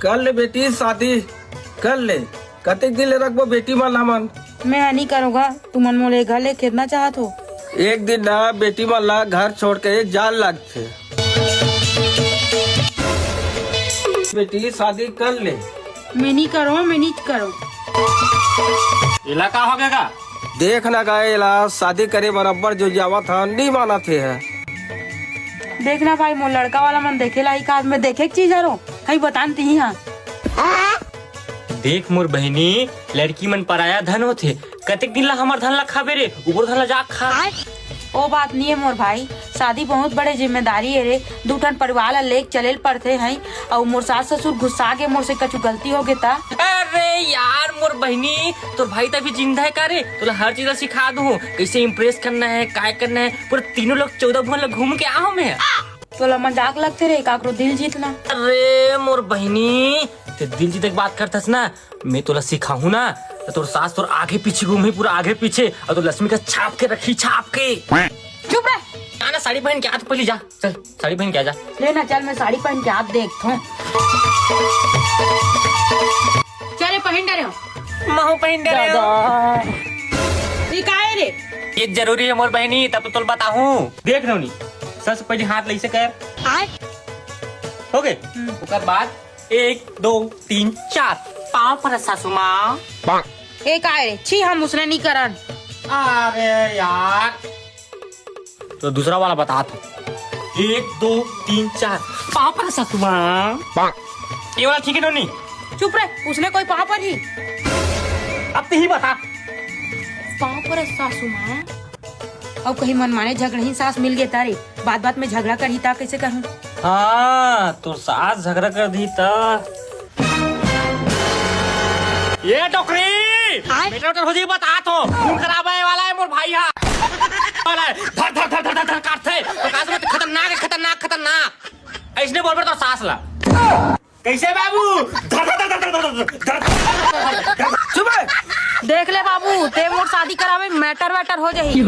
कर ले बेटी शादी कर ले। कतेक दिन ले रखबो बेटी वाला मन। मैं नहीं करूँगा, तू मन मोले घर ले खेदना चाहत हो। एक दिन ना बेटी वाला घर छोड़ के जान लगते। बेटी शादी कर ले। मैं नहीं करो, मैं नहीं करो। इलाका हो गया। देख ना गए शादी करे बराबर जो जावा था नहीं माना थे है। देखना भाई मोर लड़का वाला मन देखे ला एक में देखे चीज हरो कहीं बतानती ही हाँ। देख मोर बहनी, लड़की मन पराया धन होते। कतेक दिन ला हमार धन ला खाबे रे, ऊपर धन ला जा खा। ओ बात नहीं है मोर भाई, शादी बहुत बड़े जिम्मेदारी है रे। दू ठन परिवार ला लेके चले पड़ते हैं और मोर सास ससुर गुस्सा के मोर से कछु गलती हो गया। अरे यार मोर बहनी, तोर भाई तभी जिंदा है का रे? तो हर चीज सिखा दूँ, कैसे इम्प्रेस करना है, काय करना है। पूरे तीनों लोग 14 भुवन घूम के आओ मैं। तो मजाक लगते रे, काकरो दिल जीतना। अरे मोर बहनी, ते दिल जीते की बात करतस ना, मैं तोला सिखाऊं ना तो तोर सास तोर आगे पीछे घूमे, पूरा आगे पीछे, और तो लक्ष्मी का छाप के रखी, छाप के। चुप रह। आना साड़ी पहन के आ, तो पहले जा, चल साड़ी पहन के आ जा। लेना चल, मैं साड़ी पहन के आप देखता हूँ। चले पहन डरे हो। महू पहन दे रहे हो। ये का है रे? ये जरूरी है मोर बहनी, तब तो तोल बताऊं। देख रहो नी, सबसे पहले हाथ लइसे कर। हो गए। उसके बाद 1 2 3 4 पाँव पर सासू माँ। ये का है रे? छी, हम उसने नहीं करन। अरे यार, तो दूसरा वाला बता तू। 1 2 3 4 पाँव पर सासू माँ। ये वाला ठीक है नोनी? चुप रहे, उसने कोई पाँव पर ही। अब तो ही बता। पाँव पर सासू माँ। अब कहीं मनमाने झगड़े सास मिल गए तारे, बात बात में झगड़ा कर ही ता कैसे करूँ? हाँ, तो सास झगड़ा कर दी तो ये टोकरी मीटर हो जी बता तो खून खराब है वाला है मोर भाई। हा धर धर धर धर धर काटते तो काज में खतरनाक है, खतरनाक खतरनाक। ऐसने बोल तो सास ला कैसे बाबू? धर धर धर धर धर। चुप देख ले बाबू, ते मोर शादी करावे मैटर वैटर हो जाही।